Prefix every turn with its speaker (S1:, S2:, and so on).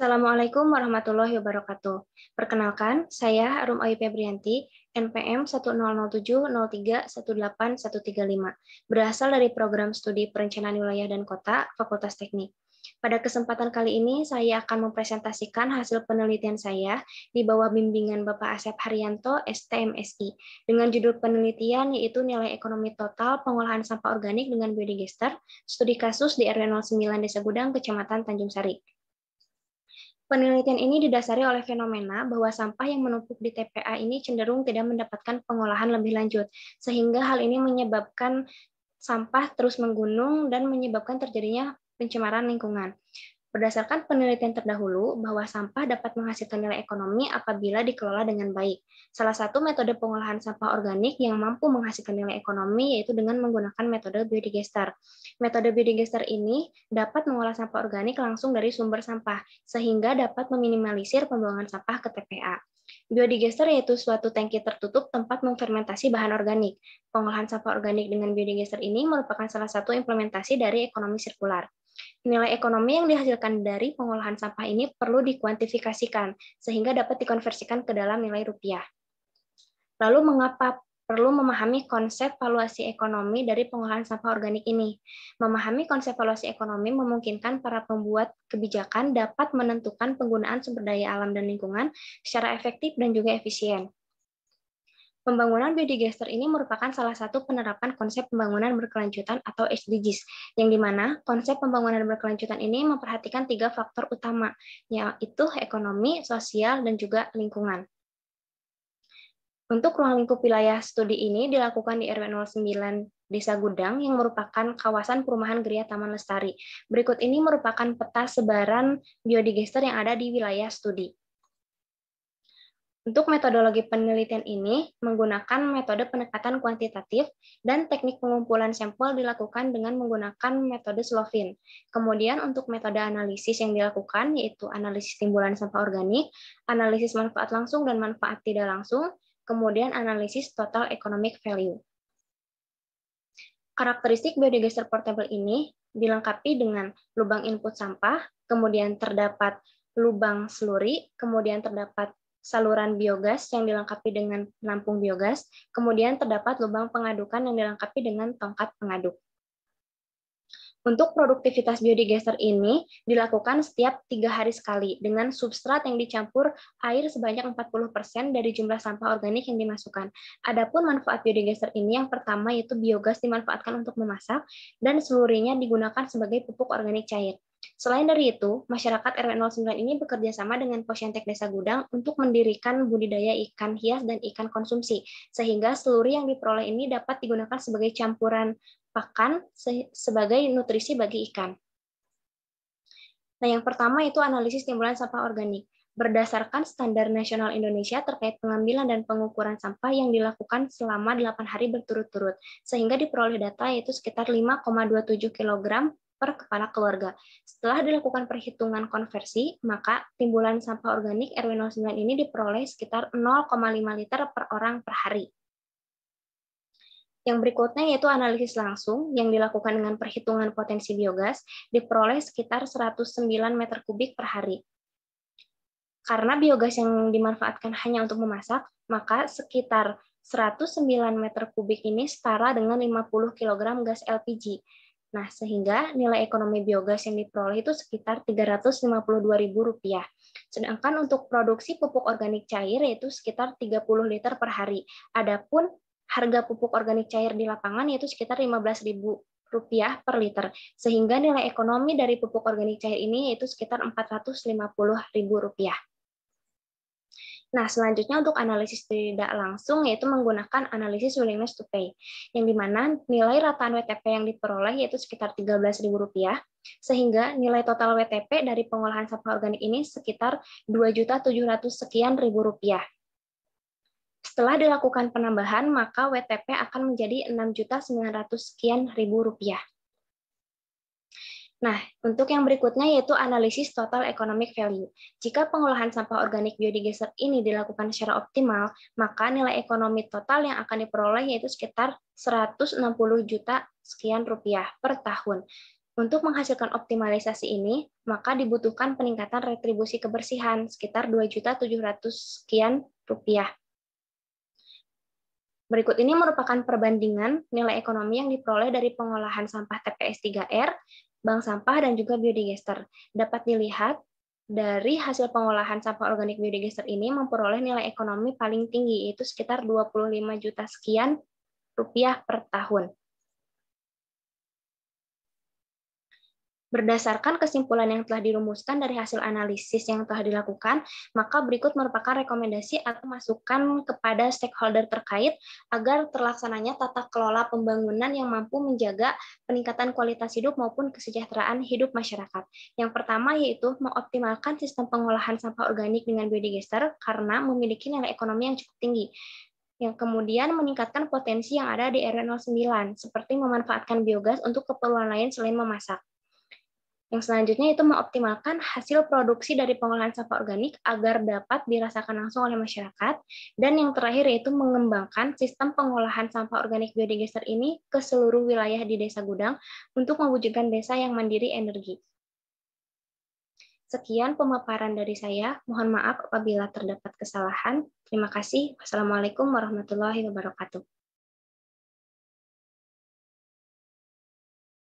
S1: Assalamualaikum warahmatullahi wabarakatuh. Perkenalkan, saya Arum Ayu Febrianti, NPM 10070318135, berasal dari program studi Perencanaan Wilayah dan Kota, Fakultas Teknik. Pada kesempatan kali ini, saya akan mempresentasikan hasil penelitian saya di bawah bimbingan Bapak Asep Haryanto, STMSI, dengan judul penelitian yaitu nilai ekonomi total pengolahan sampah organik dengan biodigester, studi kasus di RW 09 Desa Gudang, Kecamatan Tanjung Sari. Penelitian ini didasari oleh fenomena bahwa sampah yang menumpuk di TPA ini cenderung tidak mendapatkan pengolahan lebih lanjut, sehingga hal ini menyebabkan sampah terus menggunung dan menyebabkan terjadinya pencemaran lingkungan. Berdasarkan penelitian terdahulu, bahwa sampah dapat menghasilkan nilai ekonomi apabila dikelola dengan baik. Salah satu metode pengolahan sampah organik yang mampu menghasilkan nilai ekonomi yaitu dengan menggunakan metode biodigester. Metode biodigester ini dapat mengolah sampah organik langsung dari sumber sampah, sehingga dapat meminimalisir pembuangan sampah ke TPA. Biodigester yaitu suatu tangki tertutup tempat memfermentasi bahan organik. Pengolahan sampah organik dengan biodigester ini merupakan salah satu implementasi dari ekonomi sirkular. Nilai ekonomi yang dihasilkan dari pengolahan sampah ini perlu dikuantifikasikan, sehingga dapat dikonversikan ke dalam nilai rupiah. Lalu mengapa perlu memahami konsep valuasi ekonomi dari pengolahan sampah organik ini? Memahami konsep valuasi ekonomi memungkinkan para pembuat kebijakan dapat menentukan penggunaan sumber daya alam dan lingkungan secara efektif dan juga efisien. Pembangunan biodigester ini merupakan salah satu penerapan konsep pembangunan berkelanjutan atau SDGs, yang dimana konsep pembangunan berkelanjutan ini memperhatikan 3 faktor utama, yaitu ekonomi, sosial, dan juga lingkungan. Untuk ruang lingkup wilayah studi ini dilakukan di RW 09 Desa Gudang yang merupakan kawasan perumahan Geria Taman Lestari. Berikut ini merupakan peta sebaran biodigester yang ada di wilayah studi. Untuk metodologi penelitian ini menggunakan metode pendekatan kuantitatif dan teknik pengumpulan sampel dilakukan dengan menggunakan metode Slovin. Kemudian untuk metode analisis yang dilakukan yaitu analisis timbulan sampah organik, analisis manfaat langsung dan manfaat tidak langsung, kemudian analisis total economic value. Karakteristik biodigester portable ini dilengkapi dengan lubang input sampah, kemudian terdapat lubang sluri, kemudian terdapat saluran biogas yang dilengkapi dengan penampung biogas, kemudian terdapat lubang pengadukan yang dilengkapi dengan tongkat pengaduk. Untuk produktivitas biodigester ini dilakukan setiap 3 hari sekali dengan substrat yang dicampur air sebanyak 40% dari jumlah sampah organik yang dimasukkan. Adapun manfaat biodigester ini yang pertama yaitu biogas dimanfaatkan untuk memasak dan selurinya digunakan sebagai pupuk organik cair. Selain dari itu, masyarakat RW 09 ini bekerja sama dengan Posyantek Desa Gudang untuk mendirikan budidaya ikan hias dan ikan konsumsi, sehingga seluri yang diperoleh ini dapat digunakan sebagai campuran pakan sebagai nutrisi bagi ikan. Nah, yang pertama itu analisis timbulan sampah organik. Berdasarkan standar nasional Indonesia terkait pengambilan dan pengukuran sampah yang dilakukan selama 8 hari berturut-turut, sehingga diperoleh data yaitu sekitar 5,27 kg per kepala keluarga. Setelah dilakukan perhitungan konversi, maka timbulan sampah organik RW 09 ini diperoleh sekitar 0,5 liter per orang per hari. Yang berikutnya yaitu analisis langsung yang dilakukan dengan perhitungan potensi biogas diperoleh sekitar 109 meter kubik per hari. Karena biogas yang dimanfaatkan hanya untuk memasak, maka sekitar 109 meter kubik ini setara dengan 50 kg gas LPG. Nah, sehingga nilai ekonomi biogas yang diperoleh itu sekitar Rp352.000. Sedangkan untuk produksi pupuk organik cair yaitu sekitar 30 liter per hari. Adapun harga pupuk organik cair di lapangan yaitu sekitar Rp15.000 per liter. Sehingga nilai ekonomi dari pupuk organik cair ini yaitu sekitar Rp450.000. Nah, selanjutnya untuk analisis tidak langsung yaitu menggunakan analisis willingness to pay, yang dimana nilai rataan WTP yang diperoleh yaitu sekitar Rp13.000, sehingga nilai total WTP dari pengolahan sampah organik ini sekitar Rp2.700 sekian ribu rupiah. Setelah dilakukan penambahan, maka WTP akan menjadi Rp6.900 sekian ribu rupiah. Nah, untuk yang berikutnya yaitu analisis total economic value. Jika pengolahan sampah organik biodigester ini dilakukan secara optimal, maka nilai ekonomi total yang akan diperoleh yaitu sekitar 160 juta sekian rupiah per tahun. Untuk menghasilkan optimalisasi ini, maka dibutuhkan peningkatan retribusi kebersihan sekitar 2.700.000 sekian rupiah. Berikut ini merupakan perbandingan nilai ekonomi yang diperoleh dari pengolahan sampah TPS 3R, bank sampah, dan juga biodigester. Dapat dilihat dari hasil pengolahan sampah organik biodigester ini memperoleh nilai ekonomi paling tinggi, yaitu sekitar 25 juta sekian rupiah per tahun. Berdasarkan kesimpulan yang telah dirumuskan dari hasil analisis yang telah dilakukan, maka berikut merupakan rekomendasi atau masukan kepada stakeholder terkait agar terlaksananya tata kelola pembangunan yang mampu menjaga peningkatan kualitas hidup maupun kesejahteraan hidup masyarakat. Yang pertama yaitu mengoptimalkan sistem pengolahan sampah organik dengan biodigester karena memiliki nilai ekonomi yang cukup tinggi. Yang kemudian meningkatkan potensi yang ada di RW09, seperti memanfaatkan biogas untuk keperluan lain selain memasak. Yang selanjutnya itu mengoptimalkan hasil produksi dari pengolahan sampah organik agar dapat dirasakan langsung oleh masyarakat. Dan yang terakhir yaitu mengembangkan sistem pengolahan sampah organik biodigester ini ke seluruh wilayah di Desa Gudang untuk mewujudkan desa yang mandiri energi. Sekian pemaparan dari saya. Mohon maaf apabila terdapat kesalahan. Terima kasih. Wassalamualaikum warahmatullahi wabarakatuh.